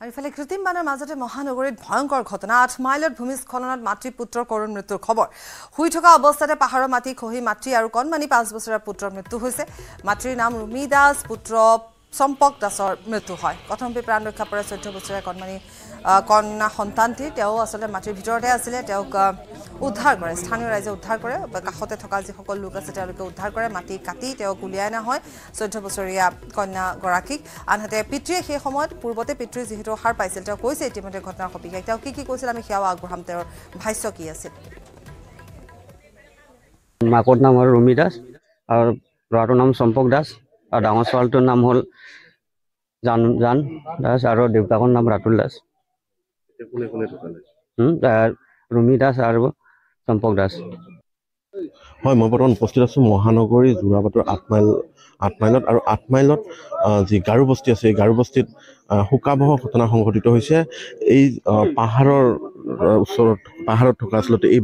আৰু ইফালে কৃত্ৰিম বানৰ মাজতে মহানগৰীত ভয়ংকৰ ঘটনা 8 মাইলত ভূমিস্খলনত মাতৃ পুত্ৰৰ কৰুণ মৃত্যুৰ খবৰ শুই থকা অৱস্থাতে পাহাৰৰ মাটি খহি মাতৃ আৰু কণমানি 5 বছৰীয়া পুত্ৰৰ মৃত্যু হৈছে মাতৃৰ নাম ৰুমি দাস পুত্ৰ সম্পক দাসৰ মৃত্যু হয় কথমপি প্ৰাণ ৰক্ষা পৰে 14 বছৰীয়া কণমানি কন্যা সন্তানটি তেওঁ আসলে মাটিৰ ভিতৰতে আছিল তেওঁক উদ্ধাৰ কৰে স্থানীয় ৰাইজে উদ্ধাৰ কৰে কাষতে থকা যি সকল লোক আছে তেওঁলোকে উদ্ধাৰ কৰে মাটি কাটি তেওঁক উলিয়াই না হয় 14 বছৰীয়া কন্যা গৰাকীক আনহাতে পিতৃয়ে সেই সময়ত পূৰ্বতে পিতৃ যেহেতু হাৰ পাইছিল তেওঁ কৈছে ইতিমধ্যে ঘটনাৰ সবিশেষ তেওঁ কি কৈছিল আমি সেয়াও আগবঢ়াম তেওঁৰ ভাষ্য কি আছিল মাকৰ নাম হ'ল ৰুমি দাস আৰু ল'ৰাটোৰ নাম সম্পক দাস আৰু ডাঙৰ ছোৱালীটোৰ নাম হ'ল জান দাস আৰু দেউতাকৰ নাম ৰাতুল দাস ৰুমি দাস আৰু সম্পক দাস হয় মই বৰ্তমান উপস্থিত আছোঁ মহানগৰী যোৰাবাটৰ 8 মাইলত আৰু 8 মাইলত যি গাৰু বস্তি আছে এই গাৰু বস্তিত শোকাবহ ঘটনা সংঘটিত হৈছে এই পাহাৰৰ ওচৰত পাহাৰত থকা আচলতে এই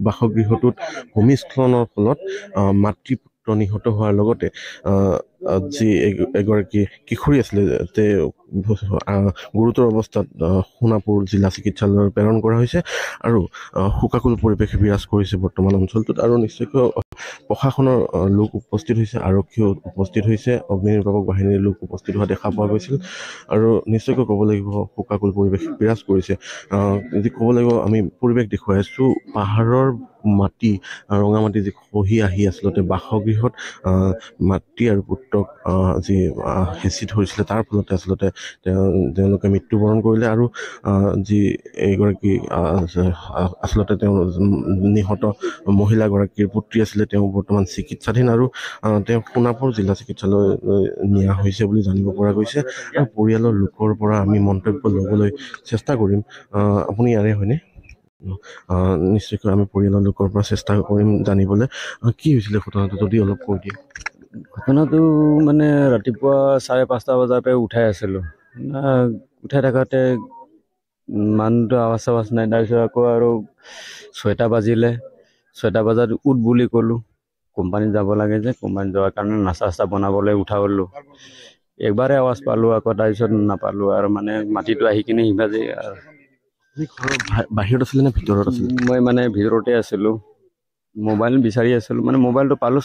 বাসগৃহটোত ভূমিস্খলনৰ ফলত মাতৃপুত্ৰ নিহত হোৱাৰ লগতে যি এগৰাকী কিশোৰী আছিলে গুৰুতৰ অৱস্থাত সোণাপুৰ জিলা চিকিৎসালয়ত প্ৰেৰণ কৰা হৈছে আৰু শোকাকুল পৰিৱেশ বিৰাজ কৰিছে বৰ্তমান অঞ্চলটোত আৰু নিশ্চয়কৈ প্ৰশাসনৰ লোক উপস্থিত হৈছে আৰক্ষীও উপস্থিত হৈছে অগ্নি নিৰ্বাপক বাহিনীৰ লোক উপস্থিত হোৱা দেখা পোৱা গৈছিল আৰু নিশ্চয়কৈ ক'ব লাগিব শোকাকুল পৰিৱেশ বিৰাজ কৰিছে যদি ক'ব লাগিব আমি পৰিৱেশ দেখুৱাই আছোঁ পাহাৰৰ মাটি ৰঙা মাটি যি খহি আহি আচলতে বাসগৃহত মাতৃ আৰু পুত্ৰক যি হেঁচি ধৰিছিলে তাৰ ফলতে আচলতে তেওঁলোকে মৃত্যুবৰণ কৰিলে আৰু যি এইগৰাকী আচলতে তেওঁ নিহত মহিলাগৰাকীৰ পুত্ৰী আছিলে তেওঁ বৰ্তমান চিকিৎসাধীন আৰু তেওঁ সোণাপুৰ জিলা চিকিৎসালয়লৈ নিয়া হৈছে বুলি জানিব পৰা গৈছে আৰু পৰিয়ালৰ লোকৰ পৰা আমি মন্তব্য ল'বলৈ চেষ্টা কৰিম আপুনি ইয়াৰে হয়নে নিশ্চয়কৈ আমি পৰিয়ালৰ লোকৰ পৰা চেষ্টা কৰিম জানিবলৈ কি হৈছিলে ঘটনাটো যদি অলপ কৈ দিয়ে ঘটনাটো মানে ৰাতিপুৱা 5:30 বজাৰ পৰা উঠাই আছিলোঁ উঠাই থাকোঁতে মানুহটো আৱাজ নাই তাৰপিছত আকৌ আৰু 6টা বাজিলে 6টা বজাত উঠ বুলি ক'লোঁ কোম্পানীত যাব লাগে যে কোম্পানীত যোৱাৰ কাৰণে নাস্তা বনাবলৈ উঠালোঁ একবাৰে আৱাজ পালোঁ আকৌ তাৰপিছত নাপালোঁ আৰু মানে মাটিটো আহি কিনে সিভাজে আৰু বাহিৰত আছিলে নে ভিতৰত আছিলে মই মানে ভিতৰতে আছিলোঁ মোবাইল বিচাৰি আছিলোঁ মানে মোবাইলটো পালোঁ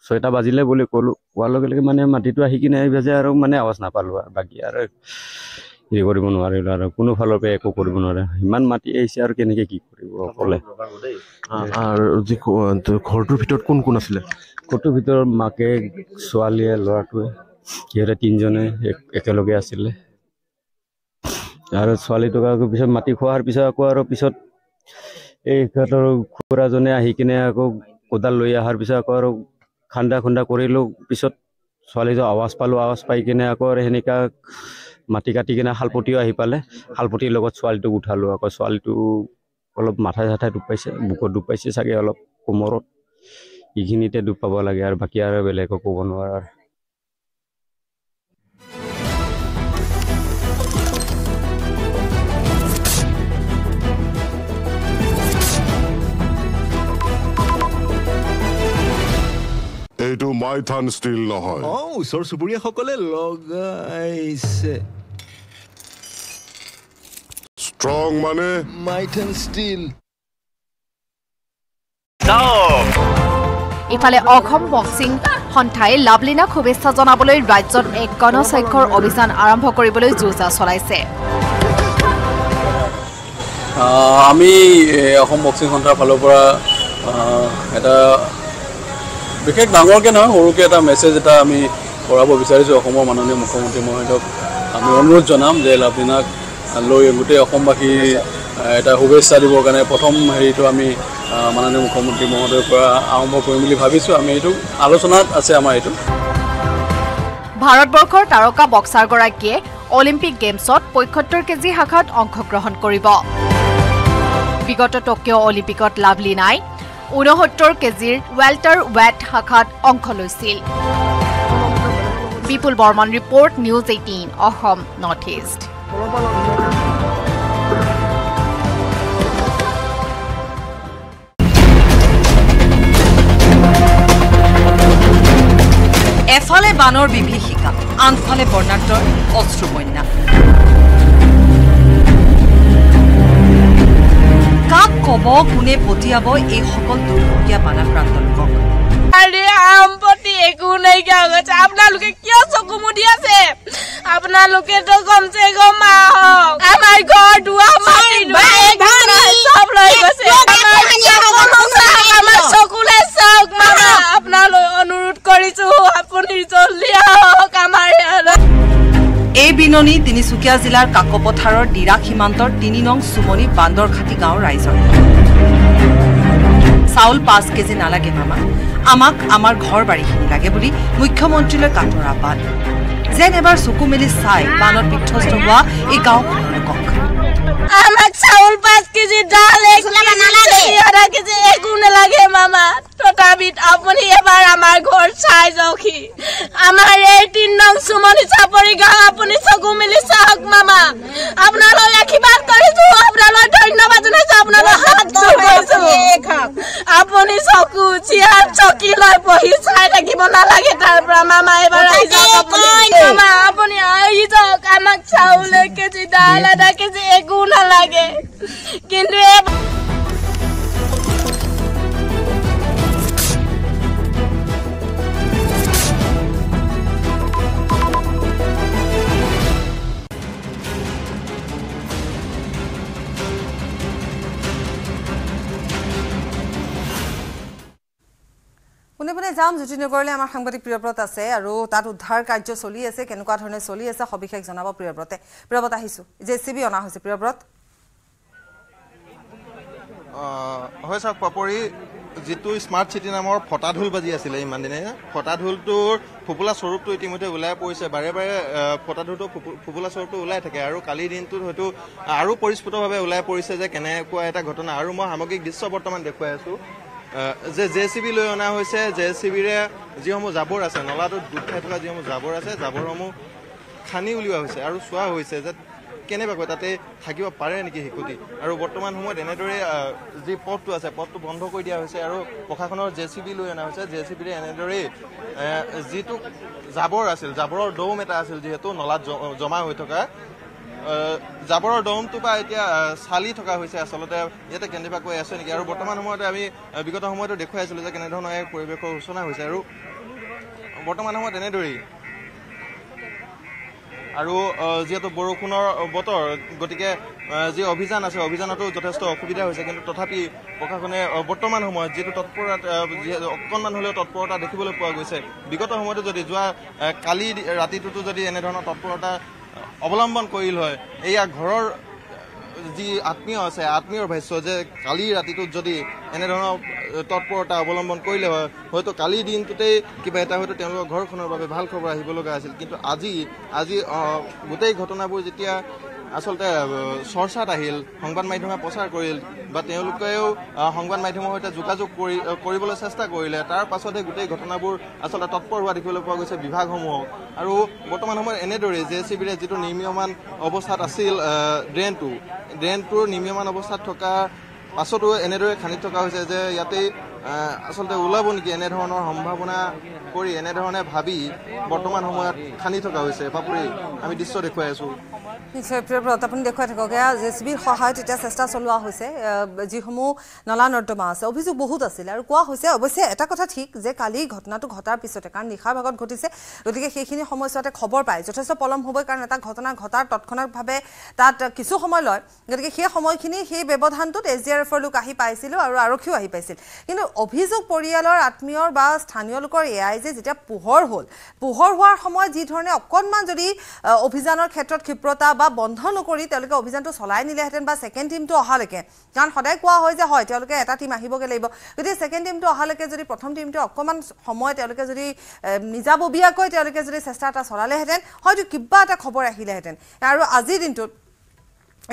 6টা বাজিলে বুলি ক'লোঁ কোৱাৰ লগে লগে মানে মাটিটো আহি কিনে সিভাজে আৰু মানে আৱাজ নাপালোঁ আৰু বাকী আৰু হেৰি কৰিব নোৱাৰিলোঁ আৰু কোনো ফালৰ পৰা একো কৰিব নোৱাৰে ইমান মাটি আহিছে আৰু কেনেকৈ কি কৰিব অকলে আৰু যি ঘৰটোৰ ভিতৰত কোন কোন আছিলে ঘৰটোৰ ভিতৰত মাকে ছোৱালীয়ে ল'ৰাটোৱে সিহঁতে 3জনে একেলগে আছিলে আৰু ছোৱালীটোক আকৌ পিছত মাটি খোৱাৰ পিছত আকৌ আৰু পিছত এই সিহঁতৰ খুৰাজনে আহি কিনে আকৌ কোদাল লৈ অহাৰ পিছত আকৌ আৰু খুন্দা কৰিলোঁ পিছত ছোৱালীটো আৱাজ পালোঁ আৱাজ পাই কিনে আকৌ সেনেকা মাটি কাটি কিনে শালপতিও আহি পালে শালপতিৰ লগত ছোৱালীটোক উঠালোঁ আকৌ ছোৱালীটো অলপ মাথাই দুখ পাইছে বুকুত দুখ পাইছে চাগে অলপ কোমৰত এইখিনিতে দুখ পাব লাগে আৰু বাকী আৰু বেলেগো ক'ব নোৱাৰে এইটো মাইথান ষ্টিল নহয় ওচৰ চুবুৰীয়াসকলে লগাইছে ষ্ট্ৰং মানে মাইথান ষ্টিল ইফালে অসম বক্সিং সন্থাই লাভলীনাক শুভেচ্ছা জনাবলৈ ৰাজ্যত এক গণস্বাক্ষৰ অভিযান আৰম্ভ কৰিবলৈ যোজা চলাইছে আমি অসম বক্সিং সন্থাৰ ফালৰ পৰা এটা বিশেষ ডাঙৰকৈ নহয় সৰুকৈ এটা মেছেজ এটা আমি কৰাব বিচাৰিছোঁ অসমৰ মাননীয় মুখ্যমন্ত্ৰী মহোদয়ক আমি অনুৰোধ জনাম যে লাভলীনাক লৈ গোটেই অসমবাসী এটা শুভেচ্ছা দিবৰ কাৰণে প্ৰথম হেৰিটো আমি মাননীয় মুখ্যমন্ত্ৰী মহোদয়ৰ পৰা আৰম্ভ কৰিম বুলি ভাবিছোঁ আমি এইটো আলোচনাত আছে আমাৰ এইটো ভাৰতবৰ্ষৰ তাৰকা বক্সাৰগৰাকীয়ে অলিম্পিক গেমছত 75 কেজি শাখাত অংশগ্ৰহণ কৰিব বিগত টকিঅ' অলিম্পিকত লাভলীনাই 69 কেজিৰ ৱেল্টাৰ ৱেট শাখাত অংশ লৈছিল Bipul Barman report News 18 Assam North East এফালে বানৰ বিভীষিকা আনফালে বৰ্ণাঢ্যৰ অশ্ৰুবন্যা ক'ব কোনে পঠিয়াব এই সকল দুৰ্ভগীয়া বানাক্ৰান্ত লোকক সম্পত্তি একো নাইকিয়া হৈ গৈছে আপোনালোকে কিয় চকু মুদি আছে আপোনালোকেতো কমচে কম আহক আমাৰ ঘৰ দুৱাৰ মাটি চব লৈ গৈছে আমাৰ চকুলে চাওক মামা আপোনালোক অনুৰোধ কৰিছো আপুনি জলদি আহক আমাৰ এই বিননি তিনিচুকীয়া জিলাৰ কাকপথাৰৰ ডিৰা সীমান্তৰ ৩ নং সুমনি বান্দৰখাটি গাঁৱৰ ৰাইজৰ চাউল 5 কেজি নালাগে মামা আমাক আমাৰ ঘৰ বাৰীখিনি লাগে বুলি মুখ্যমন্ত্ৰীলৈ কাটৰ আহ্বান যেন এবাৰ চকু মেলি চাই বানত বিধ্বস্ত হোৱা এই গাঁওখনৰ লোকক আমাক চাউল 5 কেজি ডাল 1 কেজি একো নালাগে মামা তথাপিত আপুনি এবাৰ আমাৰ ঘৰ চাই যাওকহি আমাৰ এই 3 নং সুমনি চাপৰি গাঁও আপুনি চকু মেলি চাওক মামা আপোনালৈ আশীৰ্বাদ কৰিছো আপোনালৈ ধন্যবাদ জনাইছো আপোনালৈ হাত জোৰিছো আপুনি চকু চিয়াৰ চকী লৈ বহি চাই থাকিব নালাগে তাৰ পৰা মামা এবাৰ আহি যাওক মামা আপুনি আহি যাওক আমাক চাউল 1 কেজি ডাল 1 কেজি একো নালাগে কিন্তু পুনে পুনে যাম জ্যোতিনগৰলৈ আমাৰ সাংবাদিক প্ৰিয়ব্ৰত আছে আৰু তাত উদ্ধাৰ কাৰ্য চলি আছে কেনেকুৱা ধৰণে চলি আছে সবিশেষ জনাব প্ৰিয়ব্ৰতে প্ৰিয়ব্ৰত আহিছো জেচিবি অনা হৈছে প্ৰিয়ব্ৰত হয় চাওক পাপৰি যিটো স্মাৰ্ট চিটি নামৰ ফটাঢোল বাজি আছিলে ইমান দিনে ফটাঢোলটোৰ ফুপুলা স্বৰূপটো ইতিমধ্যে ওলাই পৰিছে বাৰে বাৰে ফটাঢোলটো ফুপুলা স্বৰূপটো ওলাই থাকে আৰু কালিৰ দিনটোত হয়তো আৰু পৰিস্ফুটভাৱে ওলাই পৰিছে যে কেনেকুৱা এটা ঘটনা আৰু মই সামগ্ৰিক দৃশ্য বৰ্তমান দেখুৱাই আছো যে জেচিবি লৈ অনা হৈছে জেচিবিৰে যিসমূহ জাবৰ আছে নলাটোত ডুব খাই থকা যিসমূহ জাবৰ আছে জাবৰসমূহ খানি উলিওৱা হৈছে আৰু চোৱা হৈছে যে কেনেবাকৈ তাতে থাকিব পাৰে নেকি শিশুটি আৰু বৰ্তমান সময়ত এনেদৰে যি পথটো আছে পথটো বন্ধ কৰি দিয়া হৈছে আৰু প্ৰশাসনৰ জেচিবি লৈ অনা হৈছে জেচিবিৰে এনেদৰে যিটো জাবৰ আছিল জাবৰৰ দৌম এটা আছিল যিহেতু নলাত জমা হৈ থকা জাবৰৰ দমটো বা এতিয়া চালি থকা হৈছে আচলতে ইয়াতে কেনেবাকৈ আছে নেকি আৰু বৰ্তমান সময়তে আমি বিগত সময়তো দেখুৱাই আছিলোঁ যে কেনেধৰণৰ এক পৰিৱেশৰ সূচনা হৈছে আৰু বৰ্তমান সময়ত এনেদৰেই আৰু যিহেতু বৰষুণৰ বতৰ গতিকে যি অভিযান আছে অভিযানতো যথেষ্ট অসুবিধা হৈছে কিন্তু তথাপি প্ৰশাসনে বৰ্তমান সময়ত যিটো তৎপৰতা অকণমান হ'লেও তৎপৰতা দেখিবলৈ পোৱা গৈছে বিগত সময়তো যদি যোৱা কালি ৰাতিটোতো যদি এনেধৰণৰ তৎপৰতা অৱলম্বন কৰিল হয় এয়া ঘৰৰ যি আত্মীয় আছে আত্মীয়ৰ ভাষ্য যে কালি ৰাতিটোত যদি এনেধৰণৰ তৎপৰতা অৱলম্বন কৰিলে হয় হয়তো কালিৰ দিনটোতেই কিবা এটা হয়তো তেওঁলোকৰ ঘৰখনৰ বাবে ভাল খবৰ আহিব লগা আছিল কিন্তু আজি গোটেই ঘটনাবোৰ যেতিয়া আচলতে চৰ্চাত আহিল সংবাদ মাধ্যমে প্ৰচাৰ কৰিল বা তেওঁলোকেও সংবাদ মাধ্যমৰ সৈতে যোগাযোগ কৰিবলৈ চেষ্টা কৰিলে তাৰ পাছতহে গোটেই ঘটনাবোৰ আচলতে তৎপৰ হোৱা দেখিবলৈ পোৱা গৈছে বিভাগসমূহক আৰু বৰ্তমান সময়ত এনেদৰে জেচিবিৰে যিটো নিৰ্মীয়মান অৱস্থাত আছিল ড্ৰেইনটোৰ নিৰ্মীয়মান অৱস্থাত থকা পাছতো এনেদৰে খান্দি থকা হৈছে যে ইয়াতে আচলতে ওলাব নেকি এনেধৰণৰ সম্ভাৱনা কৰি এনেধৰণে ভাবি বৰ্তমান সময়ত খান্দি থকা হৈছে পাপুৰি আমি দৃশ্য দেখুৱাই আছো নিশ্চয় প্ৰিয়ব্ৰত আপুনি দেখুৱাই থাকক জেচিবিৰ সহায়ত এতিয়া চেষ্টা চলোৱা হৈছে যিসমূহ নলা নৰ্দমা আছে অভিযোগ বহুত আছিল আৰু কোৱা হৈছে অৱশ্যে এটা কথা ঠিক যে কালি ঘটনাটো ঘটাৰ পিছতে কাৰণ নিশাৰ ভাগত ঘটিছে গতিকে সেইখিনি সময়ছোৱাতে খবৰ পায় যথেষ্ট পলম হ'বই কাৰণ এটা ঘটনা ঘটাৰ তৎক্ষণাৎভাৱে তাত কিছু সময় লয় গতিকে সেই সময়খিনি সেই ব্যৱধানটোত SDRFৰ লোক আহি পাইছিল আৰু আৰক্ষীও আহি পাইছিল কিন্তু অভিযোগ পৰিয়ালৰ আত্মীয়ৰ বা স্থানীয় লোকৰ এয়াই যে যেতিয়া পোহৰ হোৱাৰ সময়ত যি ধৰণে অকণমান যদি অভিযানৰ ক্ষেত্ৰত ক্ষিপ্ৰতা বা বন্ধ নকৰি তেওঁলোকে অভিযানটো চলাই নিলেহেঁতেন বা ছেকেণ্ড টিমটো অহালৈকে কাৰণ সদায় কোৱা হয় যে হয় তেওঁলোকে এটা টিম আহিবগৈ লাগিব গতিকে ছেকেণ্ড টিমটো অহালৈকে যদি প্ৰথম টিমটো অকণমান সময় তেওঁলোকে যদি নিজাববীয়াকৈ তেওঁলোকে যদি চেষ্টা এটা চলালেহেঁতেন হয়তো কিবা এটা খবৰ আহিলেহেঁতেন আৰু আজিৰ দিনটোত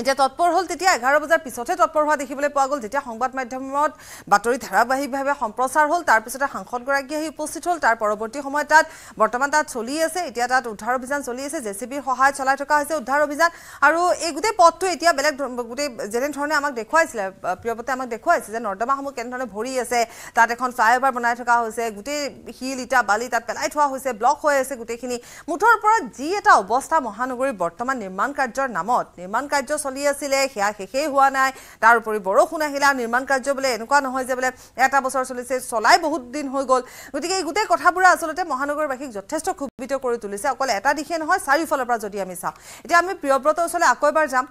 এতিয়া তৎপৰ হ'ল তেতিয়া 11 বজাৰ পিছতহে তৎপৰ হোৱা দেখিবলৈ পোৱা গ'ল যেতিয়া সংবাদ মাধ্যমত বাতৰি ধাৰাবাহিকভাৱে সম্প্ৰচাৰ হ'ল তাৰপিছতে সাংসদগৰাকী আহি উপস্থিত হ'ল তাৰ পৰৱৰ্তী সময়ত তাত বৰ্তমান তাত চলি আছে এতিয়া তাত উদ্ধাৰ অভিযান চলি আছে জেচিবিৰ সহায়ত চলাই থকা হৈছে উদ্ধাৰ অভিযান আৰু এই গোটেই পথটো এতিয়া বেলেগ গোটেই যেনেধৰণে আমাক দেখুৱাইছিলে প্ৰিয়ব্ৰতে আমাক দেখুৱাইছে যে নৰ্দমাসমূহ কেনেধৰণে ভৰি আছে তাত এখন ফ্লাইঅভাৰ বনাই থকা হৈছে গোটেই শিল ইটা বালি তাত পেলাই থোৱা হৈছে ব্লক হৈ আছে গোটেইখিনি মুঠৰ ওপৰত যি এটা অৱস্থা মহানগৰীৰ বৰ্তমান নিৰ্মাণ কাৰ্যৰ নামত নিৰ্মাণ কাৰ্য চলি আছিলে সেয়া শেষেই হোৱা নাই তাৰ উপৰি বৰষুণ আহিলে নিৰ্মাণ কাৰ্য বোলে এনেকুৱা নহয় যে বোলে এটা বছৰ চলিছে চলাই বহুত দিন হৈ গ'ল গতিকে এই গোটেই কথাবোৰ আচলতে মহানগৰবাসীক যথেষ্ট ক্ষোভিত কৰি তুলিছে অকল এটা দিশে নহয় চাৰিওফালৰ পৰা যদি আমি চাওঁ এতিয়া আমি প্ৰিয়ব্ৰত ওচৰলৈ আকৌ এবাৰ যাম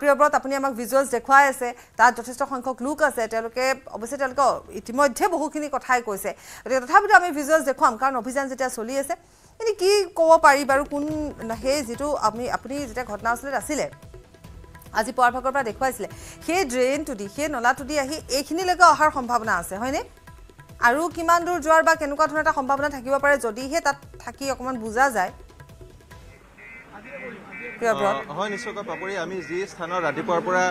প্ৰিয়ব্ৰত আপুনি আমাক ভিজুৱেলছ দেখুৱাই আছে তাত যথেষ্ট সংখ্যক লোক আছে তেওঁলোকে অৱশ্যে তেওঁলোকে ইতিমধ্যে বহুখিনি কথাই কৈছে গতিকে তথাপিতো আমি ভিজুৱেলছ দেখুৱাম কাৰণ অভিযান যেতিয়া চলি আছে এনে কি ক'ব পাৰি বাৰু কোন সেই যিটো আপুনি যেতিয়া ঘটনাস্থলীত আছিলে আজি পুৱাৰ ভাগৰ পৰা দেখুৱাইছিলে সেই ড্ৰেইনটো দি সেই নলাটো দি আহি এইখিনিলৈকে অহাৰ সম্ভাৱনা আছে হয়নে আৰু কিমান দূৰ যোৱাৰ বা কেনেকুৱা ধৰণৰ এটা সম্ভাৱনা থাকিব পাৰে যদিহে তাত থাকি অকণমান বুজা যায় হয় নিশ্চয়কৈ পাপৰি আমি যি স্থানত ৰাতিপুৱাৰ পৰা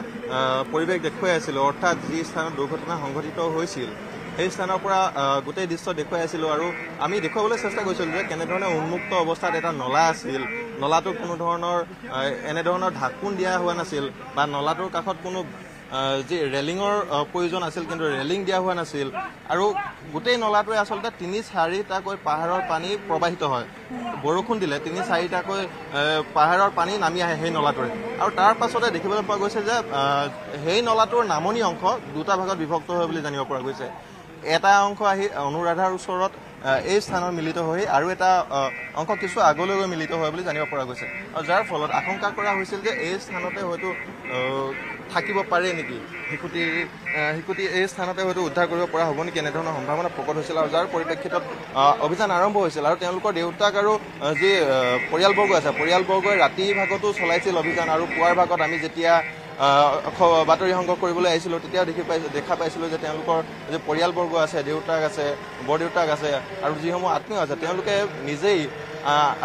পৰিৱেশ দেখুৱাই আছিলোঁ অৰ্থাৎ যি স্থানত দুৰ্ঘটনা সংঘটিত হৈছিল সেই স্থানৰ পৰা গোটেই দৃশ্য দেখুৱাই আছিলোঁ আৰু আমি দেখুৱাবলৈ চেষ্টা কৰিছিলোঁ যে কেনেধৰণে উন্মুক্ত অৱস্থাত এটা নলা আছিল নলাটোত কোনো ধৰণৰ এনেধৰণৰ ঢাকোন দিয়া হোৱা নাছিল বা নলাটোৰ কাষত কোনো যি ৰেলিঙৰ প্ৰয়োজন আছিল কিন্তু ৰেলিং দিয়া হোৱা নাছিল আৰু গোটেই নলাটোৱে আচলতে ৩-৪টাকৈ পাহাৰৰ পানী প্ৰবাহিত হয় বৰষুণ দিলে ৩-৪টাকৈ পাহাৰৰ পানী নামি আহে সেই নলাটোৰে আৰু তাৰ পাছতে দেখিবলৈ পোৱা গৈছে যে সেই নলাটোৰ নামনি অংশ দুটা ভাগত বিভক্ত হয় বুলি জানিব পৰা গৈছে এটা অংশ আহি অনুৰাধাৰ ওচৰত এই স্থানত মিলিত হৈ আৰু এটা অংশ কিছু আগলৈ গৈ মিলিত হয় বুলি জানিব পৰা গৈছে আৰু যাৰ ফলত আশংকা কৰা হৈছিল যে এই স্থানতে হয়তো থাকিব পাৰে নেকি শিশুটি এই স্থানতে হয়তো উদ্ধাৰ কৰিব পৰা হ'ব নেকি এনেধৰণৰ সম্ভাৱনা প্ৰকট হৈছিল আৰু যাৰ পৰিপ্ৰেক্ষিতত অভিযান আৰম্ভ হৈছিল আৰু তেওঁলোকৰ দেউতাক আৰু যি পৰিয়ালবৰ্গ আছে পৰিয়ালবৰ্গই ৰাতি ভাগতো চলাইছিল অভিযান আৰু পুৱাৰ ভাগত আমি যেতিয়া বাতৰি সংগ্ৰহ কৰিবলৈ আহিছিলোঁ তেতিয়াও দেখা পাইছিলোঁ যে তেওঁলোকৰ যে পৰিয়ালবৰ্গ আছে দেউতাক আছে বৰদেউতাক আছে আৰু যিসমূহ আত্মীয় আছে তেওঁলোকে নিজেই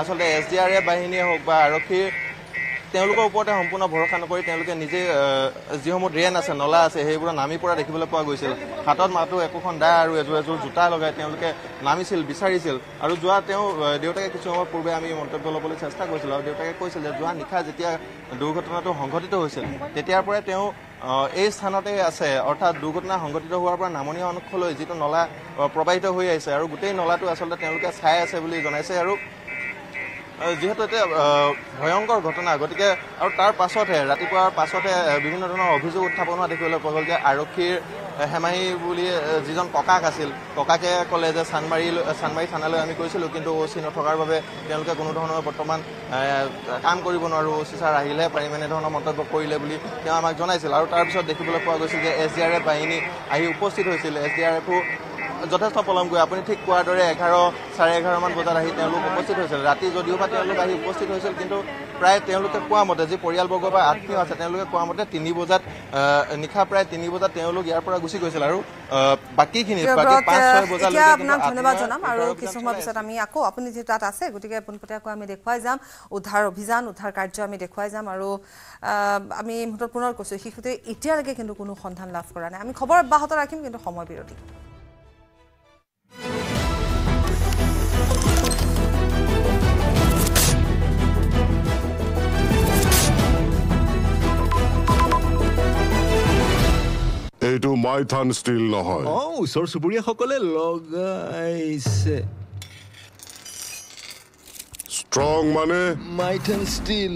আচলতে SDRF বাহিনীয়ে হওক বা আৰক্ষীৰ তেওঁলোকৰ ওপৰতে সম্পূৰ্ণ ভৰসা নকৰি তেওঁলোকে নিজে যিসমূহ ড্ৰেইন আছে নলা আছে সেইবোৰত নামি পৰা দেখিবলৈ পোৱা গৈছিল হাতত মাতো একোখন দা আৰু এযোৰ জোতা লগাই তেওঁলোকে নামিছিল বিচাৰিছিল আৰু তেওঁ দেউতাকে কিছু সময় পূৰ্বে আমি মন্তব্য ল'বলৈ চেষ্টা কৰিছিলোঁ আৰু দেউতাকে কৈছিল যে যোৱা নিশা যেতিয়া দুৰ্ঘটনাটো সংঘটিত হৈছিল তেতিয়াৰ পৰাই তেওঁ এই স্থানতে আছে অৰ্থাৎ দুৰ্ঘটনা সংঘটিত হোৱাৰ পৰা নামনি অংশলৈ যিটো নলা প্ৰবাহিত হৈ আহিছে আৰু গোটেই নলাটো আচলতে তেওঁলোকে চাই আছে বুলি জনাইছে আৰু যিহেতু এতিয়া ভয়ংকৰ ঘটনা গতিকে আৰু তাৰ পাছতহে ৰাতিপুৱাৰ পাছতহে বিভিন্ন ধৰণৰ অভিযোগ উত্থাপন হোৱা দেখিবলৈ পোৱা গ'ল যে আৰক্ষীৰ হেমাহী বুলি যিজন ককাক আছিল ককাকে ক'লে যে চানমাৰী থানালৈ আমি গৈছিলোঁ কিন্তু OC নথকাৰ বাবে তেওঁলোকে কোনো ধৰণৰ বৰ্তমান কাম কৰিব নোৱাৰোঁ OC ছাৰ আহিলেহে পাৰিম এনেধৰণৰ মন্তব্য কৰিলে বুলি তেওঁ আমাক জনাইছিল আৰু তাৰপিছত দেখিবলৈ পোৱা গৈছিল যে SDRF বাহিনী আহি উপস্থিত হৈছিল SDRFো যথেষ্ট পলমকৈ আপুনি ঠিক কোৱাৰ দৰে 11-11:30 মান বজাত আহি তেওঁলোক উপস্থিত হৈছিল ৰাতি যদিও বা তেওঁলোক আহি উপস্থিত হৈছিল কিন্তু প্ৰায় তেওঁলোকে কোৱা মতে যি পৰিয়ালবৰ্গ বা আত্মীয় আছে তেওঁলোকে কোৱা মতে 3 বজাত নিশা প্ৰায় 3 বজাত তেওঁলোক ইয়াৰ পৰা গুচি গৈছিল আৰু বাকী 5-6 বজালৈকে আপোনাক ধন্যবাদ জনাম আৰু কিছু সময় পিছত আমি আকৌ আপুনি যে তাত আছে গতিকে পোনপটীয়াকৈ আমি দেখুৱাই যাম উদ্ধাৰ অভিযান উদ্ধাৰ কাৰ্য আমি দেখুৱাই যাম আৰু আমি মুহূৰ্তত পুনৰ কৈছোঁ শিশুতে এতিয়ালৈকে কিন্তু কোনো সন্ধান লাভ কৰা নাই আমি খবৰ অব্যাহত ৰাখিম কিন্তু সময় বিৰতি এইটো মাইথান ষ্টীল নহয় ওচৰ চুবুৰীয়াসকলে লগাইছে ষ্ট্ৰং মানে মাইথান ষ্টীল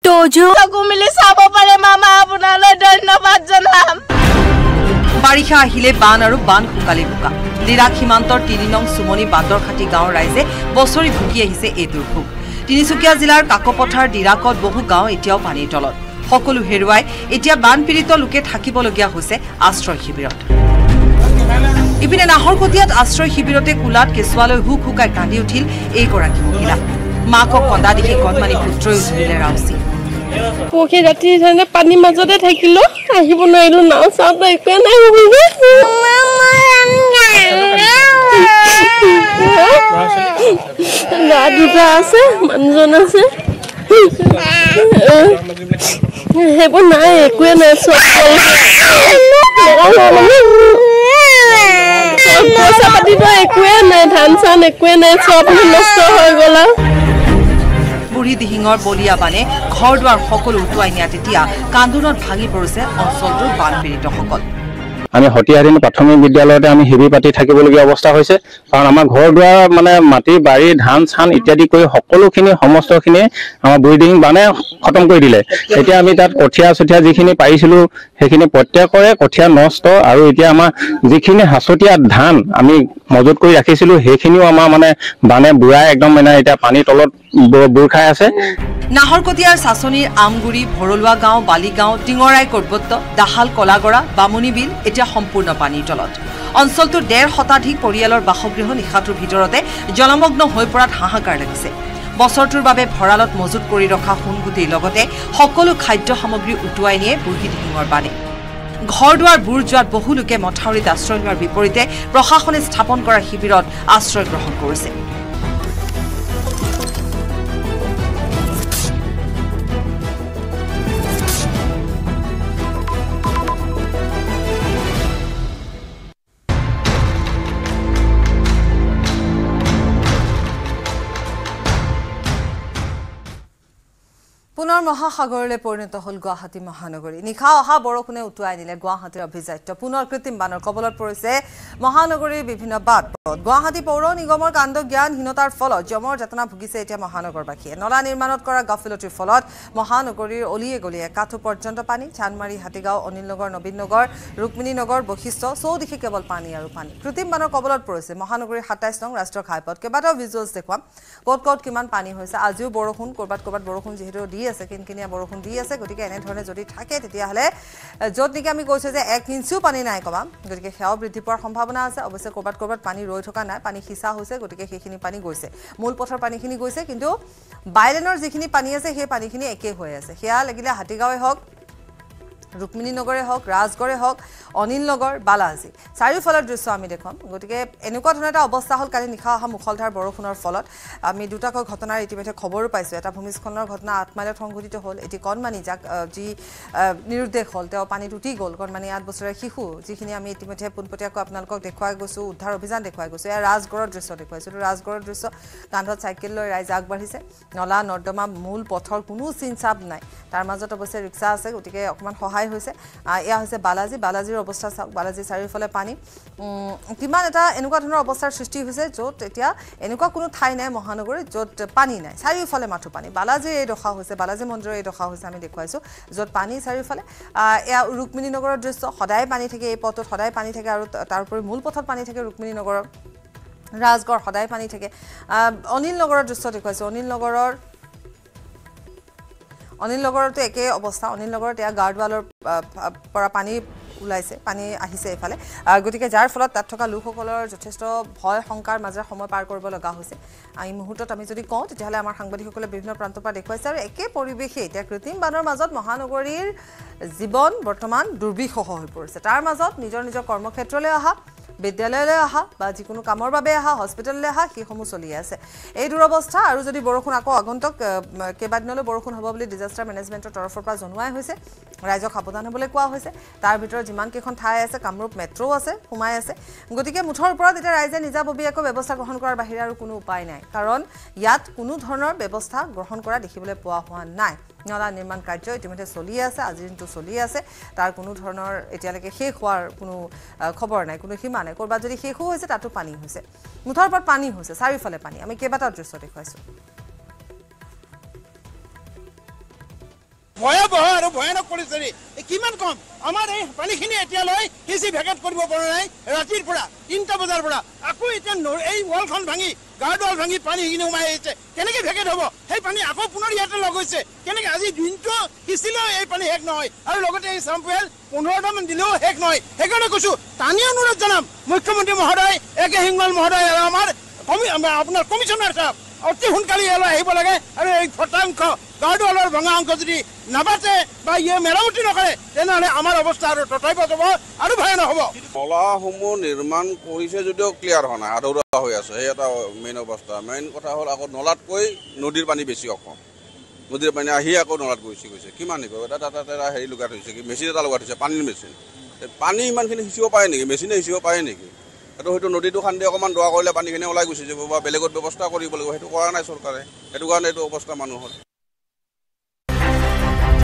তোজো মিলি চাব পাৰে মামা আপোনালৈ ধন্যবাদ জনাম বাৰিষা আহিলে বান আৰু বান শুকালি বোকা ডিৰাক সীমান্তৰ 3 নং সুমনি বান্দৰখাটি গাঁৱৰ ৰাইজে বছৰি ভুগি আহিছে এই দুৰ্ভোগ তিনিচুকীয়া জিলাৰ কাকপথাৰ ডিৰাকত বহু গাঁও এতিয়াও পানীৰ তলত সকলো হেৰুৱাই এতিয়া বানপীড়িত লোকে থাকিবলগীয়া হৈছে আশ্ৰয় শিবিৰত ইপিনে নাহৰকটীয়াত আশ্ৰয় শিবিৰতে কুলাত কেঁচুৱালৈ হুক হুকাই কান্দি উঠিল এইগৰাকী মহিলা মাকক কন্দা দেখি কণমানি পুত্ৰই উজলিলে ৰাউচি পখি ৰাতি পানীৰ মাজতে থাকিলো আহিব নোৱাৰিলো নাও চাওঁতে একোৱে নাই ল'ৰা দুটা আছে মানুহজন আছে সেইবোৰ নাই একোৱে নাই চব পইচা পাতিব একোৱে নাই ধান চান একোৱে নাই চব নষ্ট হৈ গ'ল বুঢ়ী দিহিঙৰ বলিয়া বানে ঘৰ দুৱাৰ সকলো উটুৱাই নিয়া তেতিয়া কান্দোনত ভাঙি পৰিছে অঞ্চলটোৰ বানপীড়িতসকল আমি সতীয়াদিন প্ৰাথমিক বিদ্যালয়তে আমি শিবিৰ পাতি থাকিবলগীয়া অৱস্থা হৈছে কাৰণ আমাৰ ঘৰ দুৱাৰ মানে মাটি বাৰী ধান চান ইত্যাদি কৰি সকলোখিনি সমস্তখিনি আমাৰ বুৰিডিং বানে খতম কৰি দিলে এতিয়া আমি তাত কঠীয়া চঠীয়া যিখিনি পাৰিছিলোঁ সেইখিনি প্ৰত্যেকৰে কঠীয়া নষ্ট আৰু এতিয়া আমাৰ যিখিনি হাঁচতীয়া ধান আমি মজুত কৰি ৰাখিছিলোঁ সেইখিনিও আমাৰ মানে বানে বুঢ়াই একদম মানে এতিয়া পানীৰ তলত বুৰ খাই আছে নাহৰকটীয়াৰ চাচনিৰ আমগুৰি ভৰলুৱা গাঁও বালিগাঁও টিঙৰাই কৰ্বত্ত দাহাল কলাগৰা বামুনি বিল এতিয়া সম্পূৰ্ণ পানীৰ তলত অঞ্চলটোৰ 1.5 শতাধিক পৰিয়ালৰ বাসগৃহ নিশাটোৰ ভিতৰতে জলমগ্ন হৈ পৰাত হাহাকাৰ লাগিছে বছৰটোৰ বাবে ভঁৰালত মজুত কৰি ৰখা সোণগুটিৰ লগতে সকলো খাদ্য সামগ্ৰী উটুৱাই নিয়ে বুঢ়ীদিহিঙৰ বানে ঘৰ দুৱাৰ বুৰ যোৱাত বহু লোকে মথাউৰিত আশ্ৰয় লোৱাৰ বিপৰীতে প্ৰশাসনে স্থাপন কৰা শিবিৰত আশ্ৰয় গ্ৰহণ কৰিছে পুনৰ মহাসাগৰলৈ পৰিণত হল গুৱাহাটী মহানগৰী নিশা অহা বৰষুণে উটুৱাই নিলে গুৱাহাটীৰ অভিজাত্য পুনৰ কৃত্ৰিম বানৰ কবলত পৰিছে মহানগৰীৰ বিভিন্ন বাট গুৱাহাটী পৌৰ নিগমৰ কাণ্ড জ্ঞানহীনতাৰ ফলত জমৰ যাতনা ভুগিছে এতিয়া মহানগৰবাসীয়ে নলা নিৰ্মাণত কৰা গাফিলতিৰ ফলত মহানগৰীৰ অলিয়ে গলিয়ে কাঠু পৰ্যন্ত পানী চানমাৰী হাতীগাঁও অনিল নগৰ নবীন নগৰ ৰুক্মিণী নগৰ বৈশিষ্ট্য চৌদিশে কেৱল পানী আৰু পানী কৃত্ৰিম বানৰ কবলত পৰিছে মহানগৰীৰ 27 নং ৰাষ্ট্ৰীয় ঘাইপথ কেইবাটাও ভিজুৱেলছ দেখুৱাম ক'ত কিমান পানী হৈছে আজিও বৰষুণ ক'ৰবাত বৰষুণ যিহেতু দি আছে কিনকিনিয়া বৰষুণ দি আছে গতিকে এনে ধৰণে যদি থাকে তেতিয়াহলে য'ত নেকি আমি কৈছো যে 1 ইঞ্চিও পানী নাই কমাম গতিকে সেয়াও বৃদ্ধি পোৱাৰ সম্ভাৱনা আছে অৱশ্যে ক'ৰবাত পানী ৰৈ থকা নাই পানী হিসা হৈছে গতিকে সেইখিনি পানী গৈছে মূল পথৰ পানীখিনি গৈছে কিন্তু বাইলেনৰ যিখিনি পানী আছে সেই পানীখিনি একে হৈ আছে সেয়া লাগিলে হাতীগাঁৱে হওক ৰুক্মিণী নগৰে হওক ৰাজগড়ে হওক অনিল নগৰ বালাজী চাৰিওফালৰ দৃশ্য আমি দেখুৱাম গতিকে এনেকুৱা ধৰণৰ এটা অৱস্থা হ'ল কালি নিশা অহা মুখলধাৰ বৰষুণৰ ফলত আমি দুটাকৈ ঘটনাৰ ইতিমধ্যে খবৰো পাইছোঁ এটা ভূমিস্খলনৰ ঘটনা 8 মাইলত সংঘটিত হ'ল এটি কণমানি যাক যি নিৰুদ্দেশ হ'ল তেওঁ পানীত উটি গ'ল কণমানি 8 বছৰীয়া শিশু যিখিনি আমি ইতিমধ্যে পোনপটীয়াকৈ আপোনালোকক দেখুৱাই গৈছোঁ উদ্ধাৰ অভিযান দেখুৱাই গৈছোঁ এয়া ৰাজগড়ৰ দৃশ্য দেখুৱাইছোঁ ৰাজগড়ৰ দৃশ্য কান্ধত চাইকেল লৈ ৰাইজ আগবাঢ়িছে নলা নৰ্দমা মূল পথৰ কোনো চিনচাপ নাই তাৰ মাজত অৱশ্যে ৰিক্সা আছে গতিকে অকণমান সহায় হৈছে এয়া হৈছে বালাজীৰ অৱস্থা চাওক বালাজী চাৰিওফালে পানী কিমান এটা এনেকুৱা ধৰণৰ অৱস্থাৰ সৃষ্টি হৈছে য'ত এতিয়া এনেকুৱা কোনো ঠাই নাই মহানগৰীত য'ত পানী নাই চাৰিওফালে মাথো পানী বালাজীৰ এই দশা হৈছে বালাজী মন্দিৰৰ এই দশা হৈছে আমি দেখুৱাইছোঁ য'ত পানী চাৰিওফালে এয়া ৰুক্মিণী নগৰৰ দৃশ্য সদায় পানী থাকে এই পথত সদায় পানী থাকে আৰু তাৰ উপৰি মূল পথত পানী থাকে ৰুক্মিণী নগৰৰ ৰাজগড় সদায় পানী থাকে অনিল নগৰৰ দৃশ্য দেখুৱাইছোঁ অনিল নগৰতো একে অৱস্থা অনিল নগৰত এয়া গাৰ্ডৱালৰ পৰা পানী ওলাইছে পানী আহিছে এফালে গতিকে যাৰ ফলত তাত থকা লোকসকলৰ যথেষ্ট ভয় শংকাৰ মাজেৰে সময় পাৰ কৰিব লগা হৈছে এই মুহূৰ্তত আমি যদি কওঁ তেতিয়াহ'লে আমাৰ সাংবাদিকসকলে বিভিন্ন প্ৰান্তৰ পৰা দেখুৱাইছে আৰু একে পৰিৱেশে এতিয়া কৃত্ৰিম বানৰ মাজত মহানগৰীৰ জীৱন বৰ্তমান দুৰ্বিষহ হৈ পৰিছে তাৰ মাজত নিজৰ কৰ্মক্ষেত্ৰলৈ অহা বিদ্যালয়লৈ অহা বা যিকোনো কামৰ বাবে অহা হস্পিটেললৈ অহা সেইসমূহ চলি আছে এই দুৰৱস্থা আৰু যদি বৰষুণ আকৌ আগন্তুক কেইবাদিনলৈ বৰষুণ হ'ব বুলি ডিজাষ্টাৰ মেনেজমেণ্টৰ তৰফৰ পৰা জনোৱা হৈছে ৰাইজক সাৱধান হ'বলৈ কোৱা হৈছে তাৰ ভিতৰত যিমান কেইখন ঠাই আছে কামৰূপ মেট্ৰো আছে সোমাই আছে গতিকে মুঠৰ ওপৰত এতিয়া ৰাইজে নিজাববীয়াকৈ ব্যৱস্থা গ্ৰহণ কৰাৰ বাহিৰে আৰু কোনো উপায় নাই কাৰণ ইয়াত কোনো ধৰণৰ ব্যৱস্থা গ্ৰহণ কৰা দেখিবলৈ পোৱা হোৱা নাই নলা নিৰ্মাণ কাৰ্য ইতিমধ্যে চলি আছে আজিৰ দিনটো চলি আছে তাৰ কোনো ধৰণৰ এতিয়ালৈকে শেষ হোৱাৰ কোনো খবৰ নাই কোনো সীমা নাই ক'ৰবাত যদি শেষো হৈছে তাতো পানী হৈছে মুঠৰ ওপৰত পানী হৈছে চাৰিওফালে পানী আমি কেইবাটাও দৃশ্য দেখুৱাইছোঁ ভয়াবহ আৰু ভয়ানক পৰিস্থিতি কিমান কম আমাৰ এই পানীখিনি এতিয়ালৈ কিছু ভেকেট কৰিব পৰা নাই ৰাতিৰ পৰা 3টা বজাৰ পৰা আকৌ এতিয়া এই ৱালখন ভাঙি গাৰ্ডৱাল ভাঙি পানী সেইখিনি সোমাই আহিছে কেনেকৈ ভেকেট হ'ব সেই পানী আকৌ পুনৰ ইয়াতে লগ হৈছে কেনেকৈ আজি দিনটো সিঁচিলেও এই পানী শেষ নহয় আৰু লগতে এই চাম্পৱেল 15টামান দিলেও শেষ নহয় সেইকাৰণে কৈছোঁ টানি অনুৰোধ জনাম মুখ্যমন্ত্ৰী মহোদয় একে সিংহল মহোদয় আৰু আমাৰ আপোনাৰ কমিশ্যনাৰ চাহাব অতি সোনকালে ইয়ালৈ আহিব লাগে আৰু এই শতাংশ গাৰ্ডৱালৰ ভঙা অংশ যদি নাবাচে বা ইয়ে মেৰামতি নকৰে তেনেহ'লে আমাৰ অৱস্থা আৰু তথাপিত হ'ব আৰু ভয়ানক হ'ব নলাসমূহ নিৰ্মাণ কৰিছে যদিও ক্লিয়াৰ হোৱা নাই আধৰুৱা হৈ আছে সেই এটা মেইন অৱস্থা মেইন কথা হ'ল আকৌ নলাতকৈ নদীৰ পানী বেছি অসম নদীৰ পানী আহি আকৌ নলাত গৈছে কিমান নিব এটা হেৰি লগাই থৈছে কি মেচিন এটা লগাই থৈছে পানীৰ মেচিন পানী ইমানখিনি সিঁচিব পাৰে নেকি মেচিনে সিঁচিব পাৰে নেকি এইটো হয়তো নদীটো খান্দি অকণমান দোৱা কৰিলে পানীখিনি ওলাই গুচি যাব বা বেলেগত ব্যৱস্থা কৰিব লাগিব সেইটো কৰা নাই চৰকাৰে সেইটো কাৰণে এইটো অৱস্থা মানুহৰ